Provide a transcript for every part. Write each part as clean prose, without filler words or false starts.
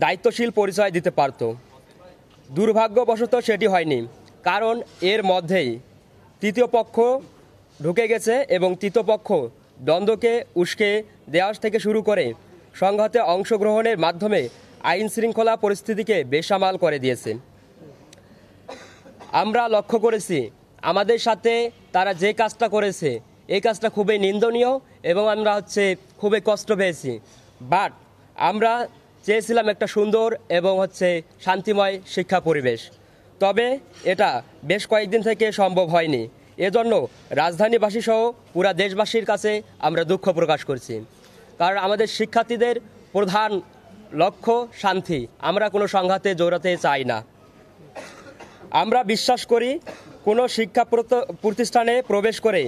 দায়িত্বশীল পরিচয় দিতে পারত। দুর্ভাগ্যবশত সেটি হয়নি, কারণ এর মধ্যেই তৃতীয় পক্ষ ঢুকে গেছে এবং তৃতীয় পক্ষ দ্বন্দ্বকে উস্কে দেওয়া থেকে শুরু করে সংঘাতে অংশগ্রহণের মাধ্যমে আইন শৃঙ্খলা পরিস্থিতিকে বেসামাল করে দিয়েছে। আমরা লক্ষ্য করেছি আমাদের সাথে তারা যে কাজটা করেছে এই কাজটা খুবই নিন্দনীয় এবং আমরা খুবই কষ্ট পেয়েছি। বাট আমরা চেয়েছিলাম একটা সুন্দর এবং শান্তিময় শিক্ষা পরিবেশ, তবে এটা বেশ কয়েকদিন থেকে সম্ভব হয়নি। এজন্য রাজধানীবাসী সহ পুরা দেশবাসীর কাছে আমরা দুঃখ প্রকাশ করছি, কারণ আমাদের শিক্ষার্থীদের প্রধান লক্ষ্য শান্তি। আমরা কোনো সংঘাতে জড়াতে চাই না। আমরা বিশ্বাস করি কোনো শিক্ষা প্রতিষ্ঠানে প্রবেশ করে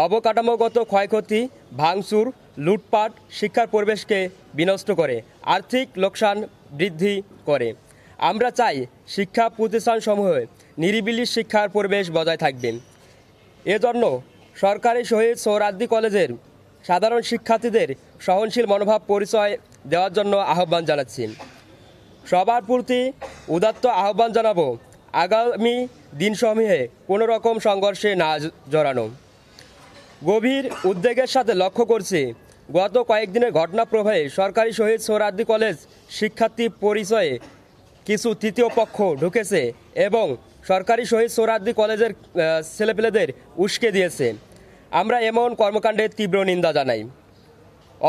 অবকাঠামোগত ক্ষয়ক্ষতি, ভাঙচুর, লুটপাট শিক্ষার পরিবেশকে বিনষ্ট করে, আর্থিক লোকসান বৃদ্ধি করে। আমরা চাই শিক্ষা প্রতিষ্ঠানসমূহে নিরিবিলি শিক্ষার পরিবেশ বজায় থাকবে। এজন্য সরকারি শহীদ সোহরাওয়ার্দী কলেজের সাধারণ শিক্ষার্থীদের সহনশীল মনোভাব পরিচয় দেওয়ার জন্য আহ্বান জানাচ্ছি। সবার প্রতি উদাত্ত আহ্বান জানাবো আগামী দিনসমূহে কোনো রকম সংঘর্ষে না জড়ানো। গভীর উদ্বেগের সাথে লক্ষ্য করছি গত কয়েকদিনের ঘটনা প্রবাহে সরকারি শহীদ সোহরাওয়ার্দী কলেজ শিক্ষার্থী পরিচয়ে কিছু তৃতীয় পক্ষ ঢুকেছে এবং সরকারি শহীদ সোহরাওয়ার্দী কলেজের ছেলেপেলেদের উস্কে দিয়েছে। আমরা এমন কর্মকাণ্ডের তীব্র নিন্দা জানাই।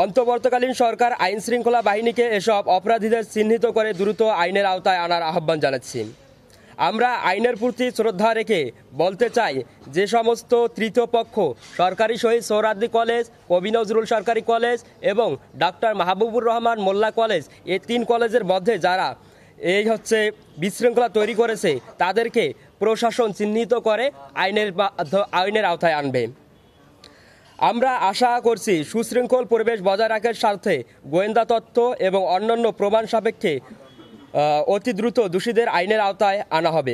অন্তর্বর্তীকালীন সরকার আইন শৃঙ্খলা বাহিনীকে এসব অপরাধীদের চিহ্নিত করে দ্রুত আইনের আওতায় আনার আহ্বান জানাচ্ছি। আমরা আইনের প্রতি শ্রদ্ধা রেখে বলতে চাই, যে সমস্ত তৃতীয় পক্ষ সরকারি শহীদ সোহরাওয়ার্দী কলেজ, কবি নজরুল সরকারি কলেজ এবং ডাক্তার মাহবুবুর রহমান মোল্লা কলেজ, এই 3 কলেজের মধ্যে যারা বিশৃঙ্খলা তৈরি করেছে তাদেরকে প্রশাসন চিহ্নিত করে আইনের আওতায় আনবে। আমরা আশা করছি সুশৃঙ্খল পরিবেশ বজায় রাখার স্বার্থে গোয়েন্দা তথ্য এবং অন্যান্য প্রমাণ সাপেক্ষে অতি দ্রুত দোষীদের আইনের আওতায় আনা হবে।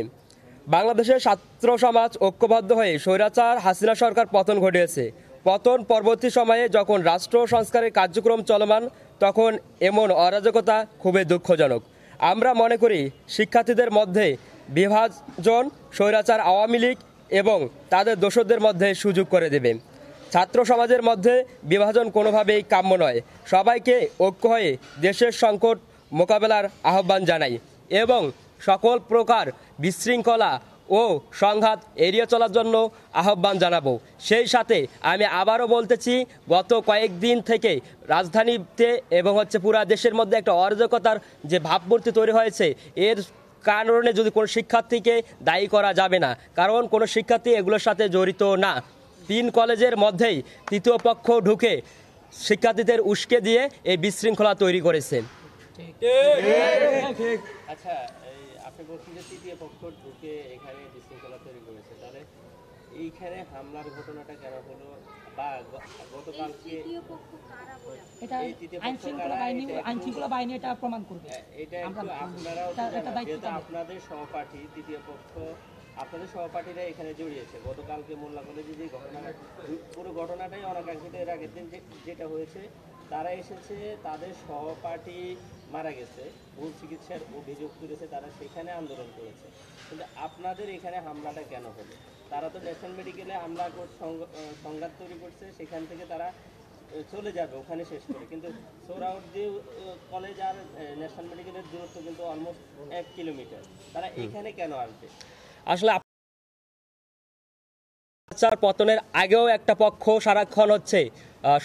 বাংলাদেশের ছাত্র সমাজ ঐক্যবদ্ধ হয়ে স্বৈরাচার হাসিনা সরকার পতন ঘটিয়েছে। পতন পরবর্তী সময়ে যখন রাষ্ট্র সংস্কারের কার্যক্রম চলমান তখন এমন অরাজকতা খুবই দুঃখজনক। আমরা মনে করি শিক্ষার্থীদের মধ্যে বিভাজন স্বৈরাচার আওয়ামী লীগ এবং তাদের দোসরদের মধ্যে সুযোগ করে দেবে। ছাত্র সমাজের মধ্যে বিভাজন কোনোভাবেই কাম্য নয়। সবাইকে ঐক্য হয়ে দেশের সংকট মোকাবেলার আহ্বান জানাই এবং সকল প্রকার বিশৃঙ্খলা ও সংঘাত এড়িয়ে চলার জন্য আহ্বান জানাবো। সেই সাথে আমি আবারও বলতেছি, গত কয়েকদিন থেকে রাজধানীতে এবং পুরা দেশের মধ্যে একটা অরাজকতার যে ভাবমূর্তি তৈরি হয়েছে, এর কারণে যদি কোনো শিক্ষার্থীকে দায়ী করা যাবে না, কারণ কোনো শিক্ষার্থী এগুলোর সাথে জড়িত না। 3 কলেজের মধ্যেই তৃতীয় পক্ষ ঢুকে শিক্ষার্থীদের উস্কে দিয়ে এই বিশৃঙ্খলা তৈরি করেছে। আচ্ছা, আপনি বলছেন যে তৃতীয় পক্ষ ঢুকে এখানে বিশৃঙ্খলা তৈরি করেছে, তাহলে এইখানে হামলার ঘটনাটা কেন হলো বা গতকালকে এটা আইনশৃঙ্খলা বাহিনী এটা প্রমাণ করবে। এটা আপনারাও আপনাদের সহপাঠী তৃতীয় পক্ষ, আপনাদের সহপাঠীরা এখানে জড়িয়েছে। গতকালকে মোল্লা কলেজে যে ঘটনা, পুরো ঘটনাটাই অনাকাঙ্ক্ষিত। এর আগের দিন যেটা হয়েছে, তারা এসেছে, তাদের সহপাঠী মারা গেছে, ভুল চিকিৎসার অভিযোগ তুলেছে, তারা সেখানে আন্দোলন করেছে। কিন্তু আপনাদের এখানে হামলাটা কেন হলো? তারা তো ন্যাশনাল মেডিকেলে হামলা সংঘাত তৈরি করছে, সেখান থেকে তারা চলে যাবে ওখানে শেষ করে। কিন্তু সোহরাওয়ার্দী কলেজ আর ন্যাশনাল মেডিকেলের দূরত্ব কিন্তু অলমোস্ট 1 কিলোমিটার। তারা এখানে কেন আসবে? আসলে পতনের আগেও একটা পক্ষ সারাক্ষণ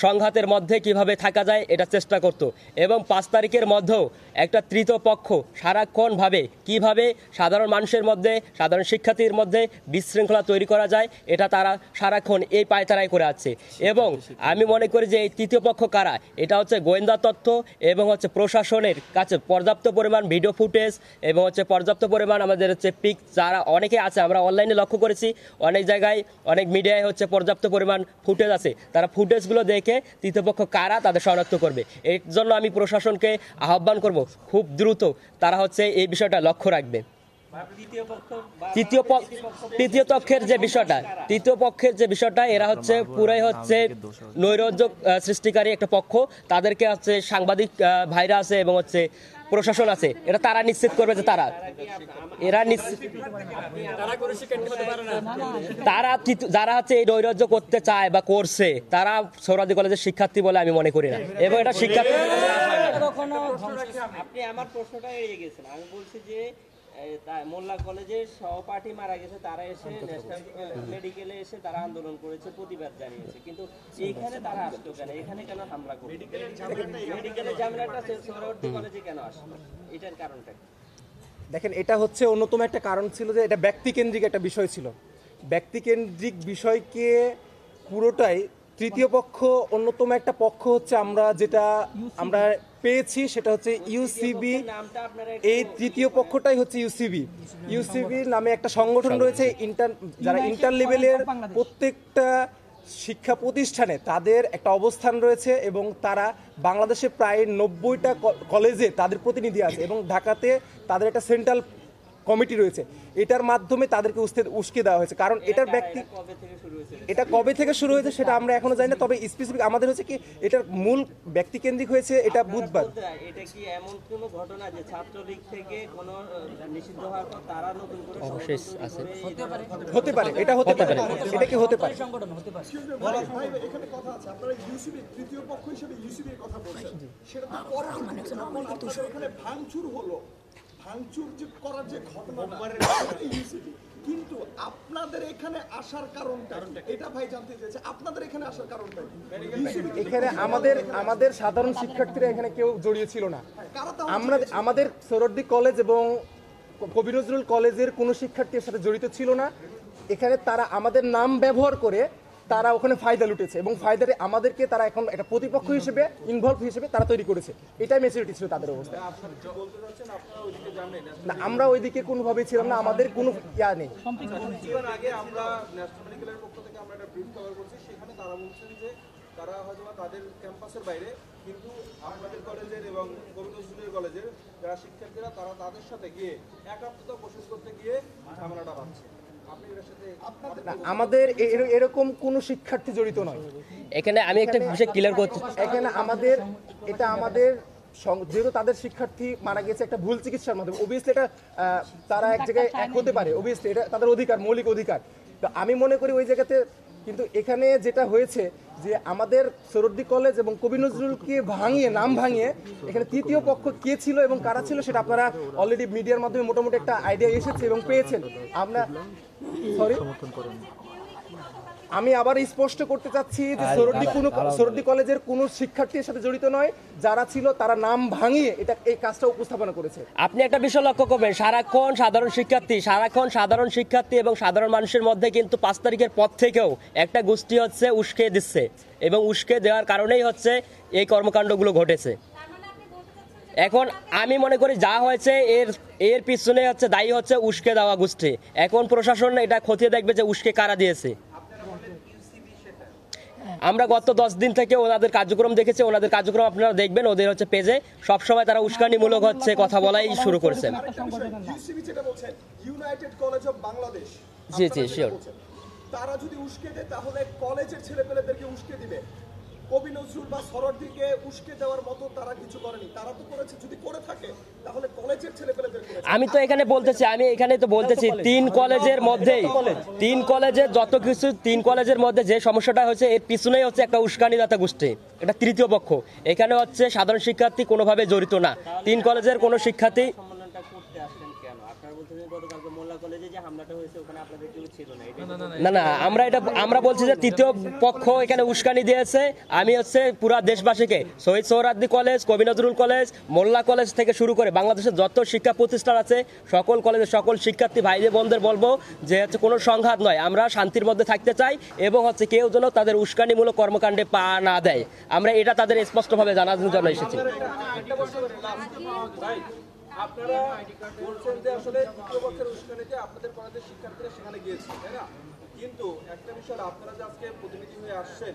সংঘাতের মধ্যে কিভাবে থাকা যায় এটা চেষ্টা করত এবং 5 তারিখের মধ্যেও একটা তৃতীয় পক্ষ সারাক্ষণভাবে কিভাবে সাধারণ মানুষের মধ্যে, সাধারণ শিক্ষার্থীর মধ্যে বিশৃঙ্খলা তৈরি করা যায় এটা তারা সারাক্ষণ এই পায়তারাই করে আছে। এবং আমি মনে করি যে এই তৃতীয় পক্ষ কারা, এটা গোয়েন্দা তথ্য এবং প্রশাসনের কাছে পর্যাপ্ত পরিমাণ ভিডিও ফুটেজ এবং পর্যাপ্ত পরিমাণ আমাদের পিক যারা অনেকে আছে, আমরা অনলাইনে লক্ষ্য করেছি অনেক জায়গায়, অনেক মিডিয়ায় পর্যাপ্ত পরিমাণ ফুটেজ আছে। তারা ফুটেজগুলো দেখে তৃতীয় পক্ষ কারা তাদের শনাক্ত করবে। এর জন্য আমি প্রশাসনকে আহ্বান করব খুব দ্রুত তারা এই বিষয়টা লক্ষ্য রাখবে। তৃতীয় পক্ষের যে বিষয়টা এরা হচ্ছে পুরাই হচ্ছে নৈরাজ্য সৃষ্টিকারী একটা পক্ষ। তাদেরকে হচ্ছে সাংবাদিক ভাইরা আছে এবং হচ্ছে প্রশাসন আছে, এটা তারা নিশ্চিত করবে যে যারা হচ্ছে এই নৈরাজ্য করতে চায় বা করছে তারা সোহরাওয়ার্দী কলেজের শিক্ষার্থী বলে আমি মনে করি না, এবং এটা শিক্ষার্থী আপনি আমার প্রশ্নটা এড়িয়ে গেছেন। আমি বলছি যে মোল্লা কলেজের সহপাঠী মারা গেছে, তারা এসে ন্যাশনাল মেডিকেলে এসে তারা আন্দোলন করেছে, প্রতিবাদ জানিয়েছে, কিন্তু এইখানে তারা আসলো কেন? এখানে কেন হামলা করলো? মেডিকেলের ঝামেলাটা সোহরাওয়ার্দী কলেজে কেন আসলো? এটার কারণটা কি? দেখেন, এটা হচ্ছে অন্যতম একটা কারণ ছিল যে এটা ব্যক্তিকেন্দ্রিক একটা বিষয় ছিল। ব্যক্তিকেন্দ্রিক বিষয়কে পুরোটাই তৃতীয় পক্ষ, অন্যতম একটা পক্ষ হচ্ছে আমরা যেটা আমরা পেয়েছি সেটা হচ্ছে ইউসিবি। এই তৃতীয় পক্ষটাই হচ্ছে ইউসিবি নামে একটা সংগঠন রয়েছে। যারা ইন্টার লেভেলের প্রত্যেকটা শিক্ষা প্রতিষ্ঠানে তাদের একটা অবস্থান রয়েছে এবং তারা বাংলাদেশে প্রায় 90টা কলেজে তাদের প্রতিনিধি আছে এবং ঢাকাতে তাদের একটা সেন্ট্রাল কমিটি রয়েছে। এটার মাধ্যমে তাদেরকে উস্কে দেওয়া হয়েছে। কারণ এটার এটা কবে থেকে শুরু হয়েছে সেটা আমরা এখনো জানি না, তবে স্পেসিফিক আমাদের হচ্ছে কি এটার মূল ব্যক্তিকেন্দ্রিক হয়েছে এটা বুধবার। এটা কি এমন কোন ঘটনা যে ছাত্রলীগ থেকে কোন নিষিদ্ধ হওয়ার পর তারা নতুন করে হতে পারে, এটা হতে পারে, এটা কি হতে পারে? এখানে কথা আছে, আপনারা ইউসিবি তৃতীয় পক্ষ হিসেবে ইউসিবির কথা বলছেন, সেটা তো পরবর্তীতে এখানে ভাঙচুর হলো, ভাঙচুর যে করার যে ঘটনা ইউসিবি, কিন্তু আপনাদের এখানে আসার কারণটা এটা ভাই জানতে চাইছে, আপনাদের এখানে আসার কারণটা এখানে আমাদের সাধারণ শিক্ষার্থীরা এখানে কেউ জড়িয়ে ছিল না। আমাদের সোহরাওয়ার্দী কলেজ এবং কবি নজরুল কলেজের কোনো শিক্ষার্থীর সাথে জড়িত ছিল না। এখানে তারা আমাদের নাম ব্যবহার করে তারা ওখানে ফায়দা লুটেছে এবং ফায়দাতে আমাদেরকে তারা এখন একটা প্রতিপক্ষ হিসেবে ইনভলভ হিসেবে তারা তৈরি করেছে। এটাই ম্যাচুরিটি ছিল তাদের অবস্থা। না, আমরা ওইদিকে কোনোভাবেই ছিলাম না, আমাদের কোনো ইয়া নেই। আগে আমরা ন্যাশনাল মেডিকেলের পক্ষ থেকে আমরা একটা ব্রিফ কভার করছি, সেখানে তারা বলছেন যে তারা হয়তো তাদের ক্যাম্পাসের বাইরে, কিন্তু আমাদের কলেজের এবং কবি নজরুল কলেজের যারা শিক্ষার্থীরা তারা তাদের সাথে গিয়ে একাত্মতা পোষণ করতে গিয়ে ঝামেলাটা বাঁধছে। আমাদের এরকম কোন শিক্ষার্থী জড়িত নয়। এখানে আমি একটা বিষয় ক্লিয়ার করতে, এখানে আমাদের যেহেতু তাদের শিক্ষার্থী মারা গেছে একটা ভুল চিকিৎসার মাধ্যমে, অবভিয়াসলি এটা তারা এক জায়গায় এক হতে পারে, অবভিয়াসলি এটা তাদের অধিকার, মৌলিক অধিকার। তো আমি মনে করি ওই জায়গাতে, কিন্তু এখানে যেটা হয়েছে যে আমাদের সোহরাওয়ার্দী কলেজ এবং কবি নজরুলকে নাম ভাঙিয়ে এখানে তৃতীয় পক্ষ কে ছিল এবং কারা ছিল সেটা আপনারা অলরেডি মিডিয়ার মাধ্যমে মোটামুটি একটা আইডিয়া এসেছে এবং পেয়েছেন। আমি আবার স্পষ্ট করতে চাচ্ছি যে সোহরাওয়ার্দী কলেজের কোনো শিক্ষার্থীর সাথে জড়িত নয়। যারা ছিল তারা নাম ভাঙিয়ে এই কাজটা উপস্থাপনা করেছে। আপনি একটা বিষয় লক্ষ্য করবেন, সারাক্ষণ সাধারণ শিক্ষার্থী এবং সাধারণ মানুষের মধ্যে কিন্তু 5 তারিখের পর থেকেও একটা গোষ্ঠী হচ্ছে উস্কে দিচ্ছে এবং উস্কে দেওয়ার কারণেই হচ্ছে এই কর্মকাণ্ডগুলো ঘটেছে। এখন আমি মনে করি যা হয়েছে এর পিছনে হচ্ছে দায়ী হচ্ছে উস্কে দেওয়া গোষ্ঠী। এখন প্রশাসন এটা খতিয়ে দেখবে যে উস্কে কারা দিয়েছে। আমরা গত 10 দিন থেকে ওনাদের কার্যক্রম দেখেছি, ওনাদের কার্যক্রম আপনারা দেখবেন ওদের হচ্ছে পেজে সবসময় তারা উস্কানিমূলক হচ্ছে কথা বলাই শুরু করেছেন। United college of Bangladesh, G sure. তারা যদি উস্কে দেয় তাহলে কলেজের ছেলেপেলেদেরকে উস্কে দিবে। কবি নজরুল বা সরোয়ার্দীকে উস্কে দেওয়ার মতো তারা কিছু করেনি, তারা তো করেছে, যদি করে থাকে তাহলে কলেজের ছেলেপেলেদের করেছে। আমি তো এখানে বলতেছি 3 কলেজের মধ্যে 3 কলেজের যত কিছু 3 কলেজের মধ্যে যে সমস্যাটা হচ্ছে এর পিছনেই হচ্ছে একটা উস্কানিদাতা গোষ্ঠী, এটা তৃতীয় পক্ষ। এখানে হচ্ছে সাধারণ শিক্ষার্থী কোনোভাবে জড়িত না। 3 কলেজের কোনো শিক্ষার্থী না, আমরা বলছি যে তৃতীয় পক্ষ এখানে উস্কানি দিয়েছে। আমি হচ্ছে পুরা দেশবাসীকে শহীদ সোহরাওয়ার্দী কলেজ, কবি নজরুল কলেজ, মোল্লা কলেজ থেকে শুরু করে বাংলাদেশের যত শিক্ষা প্রতিষ্ঠান আছে সকল কলেজের সকল শিক্ষার্থী ভাইদের বোনদের বলবো যে হচ্ছে কোনো সংঘাত নয়, আমরা শান্তির মধ্যে থাকতে চাই এবং হচ্ছে কেউ যেন তাদের উস্কানিমূলক কর্মকাণ্ডে পা না দেয়। আমরা এটা তাদের স্পষ্টভাবে জানানোর জন্য এসেছি। আপনারা বলছেন যে আসলে তৃতীয় পক্ষের উস্কানিতে আপনাদের কলেজের শিক্ষার্থীরা সেখানে গিয়েছে, তাই না? কিন্তু একটা বিষয়, আপনারা যে আজকে প্রতিনিধি হয়ে আসছেন,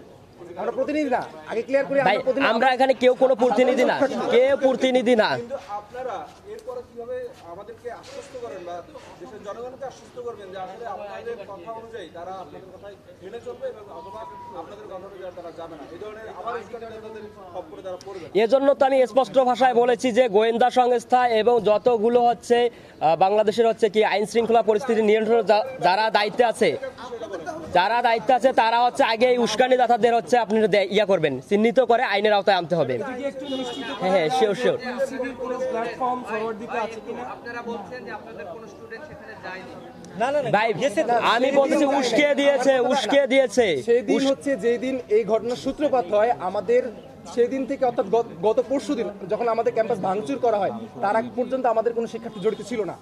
আমরা প্রতিনিধি না, আগে ক্লিয়ার করি ভাই আমরা এখানে কেউ কোনো প্রতিনিধি না, কেউ প্রতিনিধি না। কিন্তু আপনারা এরপরে কিভাবে আমাদেরকে আশ্বস্ত করেন বা দেশের জনগণকে আশ্বস্ত করবেন যে আসলে আপনাদের কথা অনুযায়ী তারা আপনাদের কথাই মেনে চলবে এবং অথবা আপনাদের কথা অনুযায়ী তারা যাবে না, এই ধরনের আবার উস্কানি তাদের খপ্পরে তারা পড়বে না? এজন্য তো আমি স্পষ্ট ভাষায় বলেছি যে গোয়েন্দা সংস্থা এবং যতগুলো হচ্ছে বাংলাদেশের হচ্ছে কি আইন শৃঙ্খলা পরিস্থিতি নিয়ন্ত্রণ যারা দায়িত্বে আছে তারা হচ্ছে আগে এই উস্কানিদাতাদের হচ্ছে আপনি ইয়া করবেন, চিহ্নিত করে আইনের আওতায় আনতে হবে। হ্যাঁ হ্যাঁ, শিওর শিওর। ভাই আমি বলছি উস্কে দিয়েছে। সেদিন হচ্ছে যেদিন এই ঘটনার সূত্রপাত হয় আমাদের, সেদিন থেকে অর্থাৎ গত পরশুদিন যখন আমাদের ক্যাম্পাস ভাঙচুর করা হয় তার আগ পর্যন্ত আমাদের কোনো শিক্ষার্থী জড়িত ছিল না।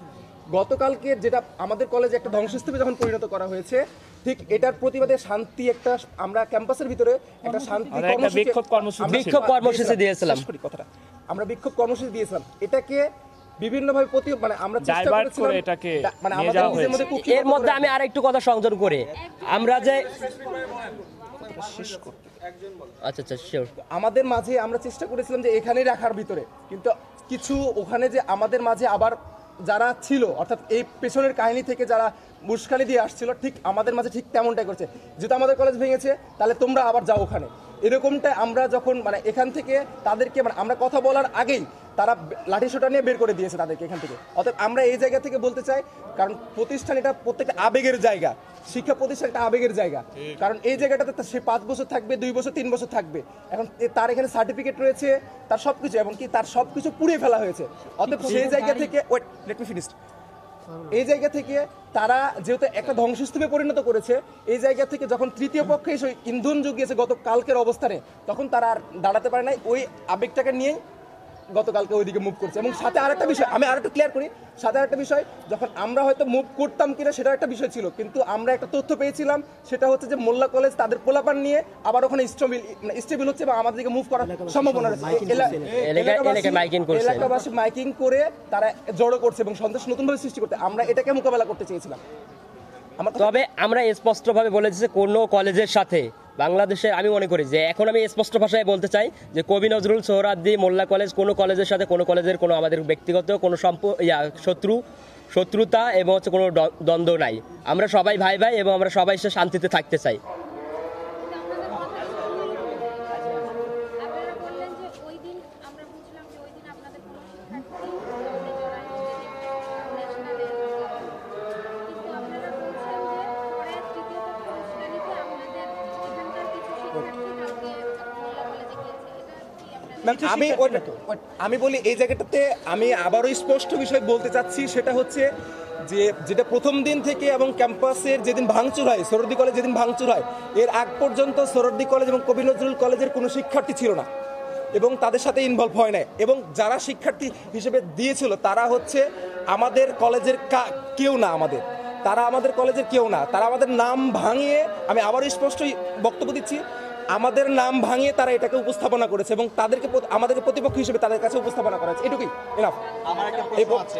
গতকালকে যেটা আমাদের কলেজে একটা ধ্বংসস্তূপে যখন পরিণত করা হয়েছে, ঠিক এটার প্রতিবাদে শান্তি একটা আমরা ক্যাম্পাসের ভিতরে একটা শান্তি বিক্ষোভ কর্মসূচি দিয়েছিলাম। শেষ করি কথাটা, আমরা বিক্ষোভ কর্মসূচি দিয়েছিলাম। এটাকে বিভিন্নভাবে মানে আমরা চেষ্টা করেছিলাম মানে আমাদের নিজের মধ্যে এর মধ্যে আমি আরেকটু কথা সংযোজন করে আমরা যে আচ্ছা আচ্ছা শিওর, আমাদের মাঝে আমরা চেষ্টা করেছিলাম যে এখানেই রাখার ভিতরে, কিন্তু কিছু ওখানে যে আমাদের মাঝে আবার যারা ছিল অর্থাৎ এই পেছনের কাহিনী থেকে যারা মুস্কানি দিয়ে আসছিল, ঠিক আমাদের মাঝে ঠিক তেমনটাই করছে। যেহেতু আমাদের কলেজ ভেঙেছে তাহলে তোমরা আবার যাও ওখানে, এরকমটা আমরা যখন মানে এখান থেকে তাদেরকে মানে আমরা কথা বলার আগেই তারা লাঠিসোঁটা নিয়ে বের করে দিয়েছে তাদেরকে এখান থেকে। অতএব আমরা এই জায়গা থেকে বলতে চাই, কারণ প্রতিষ্ঠান এটা প্রত্যেকটা আবেগের জায়গা, শিক্ষা প্রতিষ্ঠান একটা আবেগের জায়গা, কারণ এই জায়গাটাতে সে 5 বছর থাকবে, 2 বছর 3 বছর থাকবে। এখন তার এখানে সার্টিফিকেট রয়েছে, তার সবকিছু, এমনকি তার সবকিছু পুড়িয়ে ফেলা হয়েছে। অতএব সেই জায়গা থেকে লেট মি ফিনিশ, এই জায়গা থেকে তারা যেহেতু একটা ধ্বংসস্তূপে পরিণত করেছে, এই জায়গা থেকে যখন তৃতীয় পক্ষে এসে ইন্ধন জুগিয়েছে গত কালকের অবস্থানে, তখন তারা আর দাঁড়াতে পারে নাই, ওই আবেগটাকে নিয়ে গতকালকে ওইদিকে মুভ করছে। এবং সাথে আরেকটা বিষয় আমি আরেকটু ক্লিয়ার করি, সাথে আরেকটা বিষয়, যখন আমরা হয়তো মুভ করতাম কিনা সেটা একটা বিষয় ছিল, কিন্তু আমরা একটা তথ্য পেয়েছিলাম, সেটা হচ্ছে যে মোল্লা কলেজ তাদের পোলাপান নিয়ে আবার ওখানে স্টেবল হচ্ছে এবং আমাদের দিকে মুভ করার সম্ভাবনা রয়েছে। এলাকাবাসী মাইকিং করে তারা জড়ো করছে এবং সন্ত্রাস নতুনভাবে সৃষ্টি করতে, আমরা এটাকে মোকাবেলা করতে চেয়েছিলাম। তবে আমরা স্পষ্টভাবে বলেছি যে কোনো কলেজের সাথে বাংলাদেশে, আমি মনে করি যে এখন আমি স্পষ্ট ভাষায় বলতে চাই যে কবি নজরুল, সোহরাওয়ার্দী, মোল্লা কলেজ, কোনো কলেজের সাথে কোনো কলেজের কোনো আমাদের ব্যক্তিগত কোনো শত্রুতা এবং হচ্ছে কোনো দ্বন্দ্ব নাই। আমরা সবাই ভাই ভাই এবং আমরা সবাই সে শান্তিতে থাকতে চাই। আমি বলি এই জায়গাটাতে আমি আবারও স্পষ্ট বিষয় বলতে চাচ্ছি, সেটা হচ্ছে যে যেটা প্রথম দিন থেকে এবং ক্যাম্পাসের যেদিন ভাঙচুর হয়, সোহরাওয়ার্দী কলেজ যেদিন ভাঙচুর হয়, এর আগ পর্যন্ত সোহরাওয়ার্দী কলেজ এবং কবি নজরুল কলেজের কোনো শিক্ষার্থী ছিল না এবং তাদের সাথে ইনভলভ হয় না। এবং যারা শিক্ষার্থী হিসেবে দিয়েছিল তারা হচ্ছে আমাদের কলেজের কেউ না, তারা আমাদের কলেজের কেউ না, তারা আমাদের নাম ভাঙিয়ে, আমি আবারও স্পষ্টই বক্তব্য দিচ্ছি, আমাদের নাম ভাঙিয়ে তারা এটাকে উপস্থাপনা করেছে এবং তাদেরকে আমাদেরকে প্রতিপক্ষ হিসেবে তাদের কাছে উপস্থাপনা করা হয়েছে। এটুকুই এনাফ। আমার একটা প্রশ্ন আছে,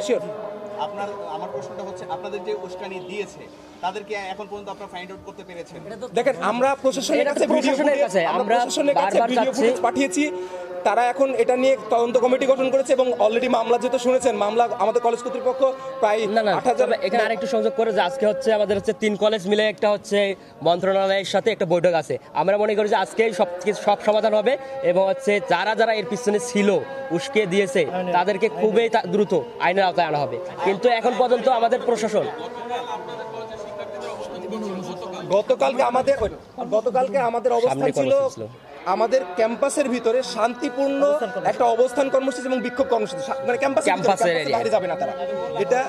আমার প্রশ্নটা হচ্ছে আপনাদের যে উস্কানি দিয়েছে তাদেরকে এখন পর্যন্ত আপনারা ফাইন্ড আউট করতে পেরেছেন? দেখেন আমরা প্রশাসনের কাছে ভিডিও ফুটেজ পাঠিয়েছি, তারা এখন এটা নিয়ে তদন্ত কমিটি গঠন করেছে এবং অলরেডি মামলা যেহেতু শুনেছেন, মামলা আমাদের কলেজ কর্তৃপক্ষ প্রায় ৮,০০০। এখানে আরেকটু সংযোগ করে যে আজকে হচ্ছে আমাদের হচ্ছে 3 কলেজ মিলে একটা হচ্ছে মন্ত্রণালয়ের সাথে একটা বৈঠক আছে। আমরা মনে করি যে আজকে সব সমাধান হবে এবং হচ্ছে যারা এর পিছনে ছিল, উস্কে দিয়েছে, তাদেরকে খুবই দ্রুত আইনের আওতায় আনা হবে। কিন্তু এখন পর্যন্ত আমাদের প্রশাসন, গতকালকে আমাদের অবস্থান ছিল আমাদের ক্যাম্পাসের ভিতরে শান্তিপূর্ণ একটা অবস্থান কর্মসূচি এবং বিক্ষোভ কর্মসূচি, মানে ক্যাম্পাসের বাইরে যাবে না তারা। এটা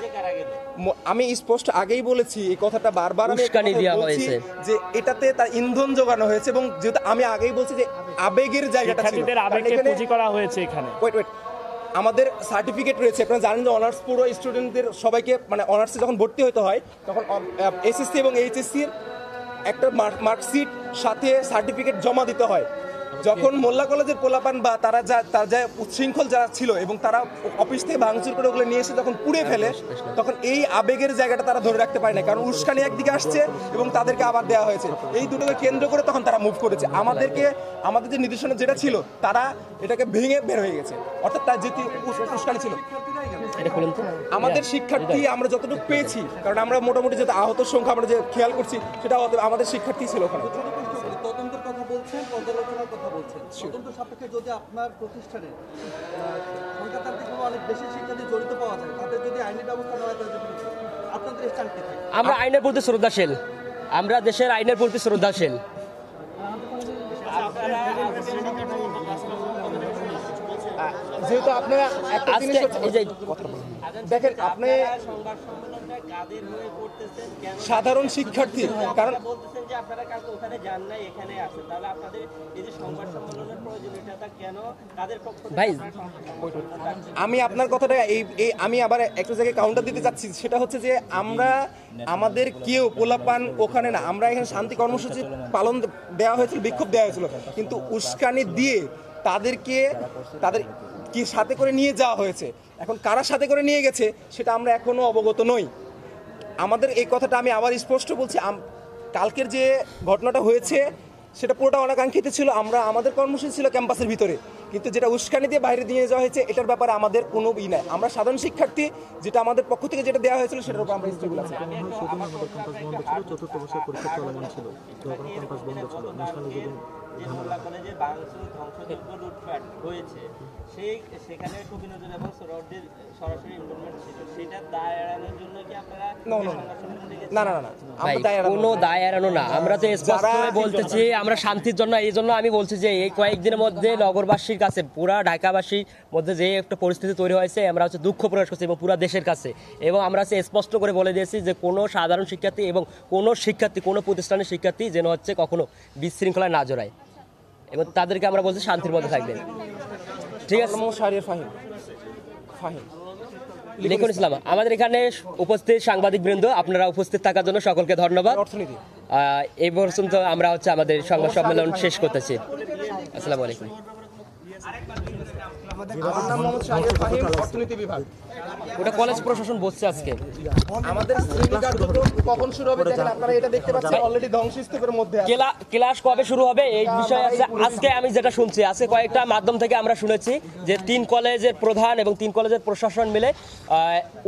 আমি স্পষ্ট আগেই বলেছি, এই কথাটা বারবার উস্কানি দেওয়া হয়েছে যে এটাতে তার ইন্ধন যোগানো হয়েছে এবং যেহেতু আমি আগেই বলছি যে আবেগের জায়গাটা ছিল, পুঁজি করা হয়েছে এখানে। আমাদের সার্টিফিকেট রয়েছে, আপনারা জানেন যে অনার্স পুরো স্টুডেন্টদের সবাইকে মানে অনার্সে যখন ভর্তি হতে হয় তখন এসএসসি এবং এইচএসসির একটা মার্কশিট সাথে সার্টিফিকেট জমা দিতে হয়। যখন মোল্লা কলেজের পোলাপান বা তার যা উচ্ছৃঙ্খল যারা ছিল এবং তারা অফিস থেকে ভাঙচুর করে ওগুলো নিয়ে এসে যখন পুড়ে ফেলে, তখন এই আবেগের জায়গাটা তারা ধরে রাখতে পারে না, কারণ উস্কানি একদিকে আসছে এবং তাদেরকে আবার দেওয়া হয়েছে। এই দুটোকে কেন্দ্র করে তখন তারা মুভ করেছে। আমাদের যে নির্দেশনা যেটা ছিল, তারা এটাকে ভেঙে বের হয়ে গেছে, অর্থাৎ তার যে উস্কানি ছিল। আমাদের শিক্ষার্থী আমরা যতটুকু পেয়েছি, কারণ আমরা মোটামুটি যত আহত সংখ্যা আমরা যে খেয়াল করছি, সেটা আমাদের শিক্ষার্থী ছিল ওখানে। তদন্তের কথা বলছেন, পর্যালোচনার কথা বলছেন। তদন্ত সাপেক্ষে যদি আপনার প্রতিষ্ঠানে কলকাতার থেকে অনেক বেশি শিক্ষার্থী জড়িত পাওয়া যায়, তাদের যদি আইনি ব্যবস্থা নেওয়া হয়, তাদের বিরুদ্ধে আপনাদের স্ট্যান্ড কি থাকবে? আমরা আইনের প্রতি শ্রদ্ধাশীল, আমরা দেশের আইনের প্রতি শ্রদ্ধাশীল। যেহেতু আপনারা একটা জিনিস আজকে এই যে দেখেন, আপনি সংবাদ সম্মেলনটা কাদের হয়ে করতেছেন, কেন সাধারণ শিক্ষার্থী, কারণ আপনারা বলতেছেন যে আপনারা কাউকে ওখানে যান নাই, এখানে আসেন, তাহলে আপনাদের এই যে সংবাদ সম্মেলনের প্রয়োজনীয়তা কেন, কাদের পক্ষ থেকে ভাই, আপনারা সংবাদ সম্মেলনটা ডাকছেন? আমি আপনার কথাটা আমি আবার একটা জায়গায় কাউন্টার দিতে যাচ্ছি। সেটা হচ্ছে যে আমাদের কেউ পোলাপান ওখানে না, আমরা এখানে শান্তি কর্মসূচি পালন দেওয়া হয়েছিল, বিক্ষোভ দেওয়া হয়েছিল, কিন্তু উস্কানি দিয়ে তাদের কি সাথে করে নিয়ে যাওয়া হয়েছে। এখন কারা সাথে করে নিয়ে গেছে সেটা আমরা এখনো অবগত নই। আমাদের এই কথাটা আমি আবার স্পষ্ট বলছি, কালকের যে ঘটনাটা হয়েছে সেটা পুরোটা অনাকাঙ্ক্ষিত ছিল। আমাদের কর্মসূচি ছিল ক্যাম্পাসের ভিতরে, কিন্তু যেটা উস্কানি দিয়ে বাইরে নিয়ে যাওয়া হয়েছে, এটার ব্যাপারে আমাদের কোনো নাই। আমরা সাধারণ শিক্ষার্থী, যেটা আমাদের পক্ষ থেকে যেটা দেওয়া হয়েছিল সেটার উপর আমরা স্টেবল আছি। চতুর্থ বর্ষের পরীক্ষা চলমান ছিল, তখন ক্যাম্পাস বন্ধ ছিল, ন্যাশনাল এজুকেশন যে মোল্লা কলেজে ভাঙচুর, ধ্বংসযজ্ঞ, লুটপাট হয়েছে, সেখানে কবি নজরুল এবং সোহরাওয়ার্দীর সরাসরি ইনভলভমেন্ট ছিল, সেটা দায় এড়ানোর জন্য কি আপনারা সংবাদ সম্মেলনে গেছেন? না, ভাই, কোনো দায় এড়ানো না, আমরা তো স্পষ্ট করে বলতেছি আমরা শান্তির জন্য। এই জন্য আমি বলছি যে এই কয়েকদিনের মধ্যে নগরবাসীর কাছে, পুরা ঢাকাবাসীর মধ্যে যে একটা পরিস্থিতি তৈরি হয়েছে, আমরা হচ্ছে দুঃখ প্রকাশ করছি এবং পুরা দেশের কাছে, এবং আমরা হচ্ছে স্পষ্ট করে বলে দিয়েছি যে কোনো সাধারণ শিক্ষার্থী এবং কোনো শিক্ষার্থী, কোনো প্রতিষ্ঠানের শিক্ষার্থী যেন হচ্ছে কখনো বিশৃঙ্খলায় না জড়ায়, এবং তাদেরকে আমরা বলছি শান্তির মধ্যে থাকবেন। ঠিক আছে, লিখুন ইসলাম। আমাদের এখানে উপস্থিত সাংবাদিক বৃন্দ, আপনারা উপস্থিত থাকার জন্য সকলকে ধন্যবাদ। অর্থনীতি এই পর্যন্ত আমরা হচ্ছে আমাদের সংবাদ সম্মেলন শেষ করতেছি। আসসালামু আলাইকুম। আমার নাম মোহাম্মদ শাহরিয়ার ফাহিম, অর্থনীতি বিভাগ। ওটা কলেজ প্রশাসন বসছে আজকে। আমাদের শ্রেণী কার্যক্রম কখন শুরু হবে দেখেন, আপনারা এটা দেখতে পাচ্ছেন অলরেডি ধ্বংসস্তূপের মধ্যে আছে। ক্লাস কবে শুরু হবে এই বিষয়ে আজকে আমি যেটা শুনছি, আজকে কয়েকটা মাধ্যম থেকে আমরা শুনেছি যে 3 কলেজের প্রধান এবং 3 কলেজের প্রশাসন মিলে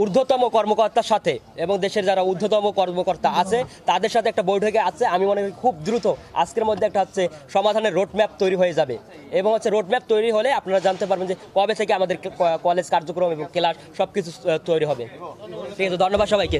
ঊর্ধ্বতম কর্মকর্তার সাথে এবং দেশের যারা ঊর্ধ্বতম কর্মকর্তা আছে তাদের সাথে একটা বৈঠকে আছে। আমি মনে করি খুব দ্রুত আজকের মধ্যে একটা হচ্ছে সমাধানের রোডম্যাপ তৈরি হয়ে যাবে, এবং হচ্ছে রোডম্যাপ তৈরি হলে আপনারা জানতে পারবেন যে কবে থেকে আমাদের কলেজ কার্যক্রম এবং ক্লাস সবকিছু তৈরি হবে। ঠিক আছে, ধন্যবাদ সবাইকে।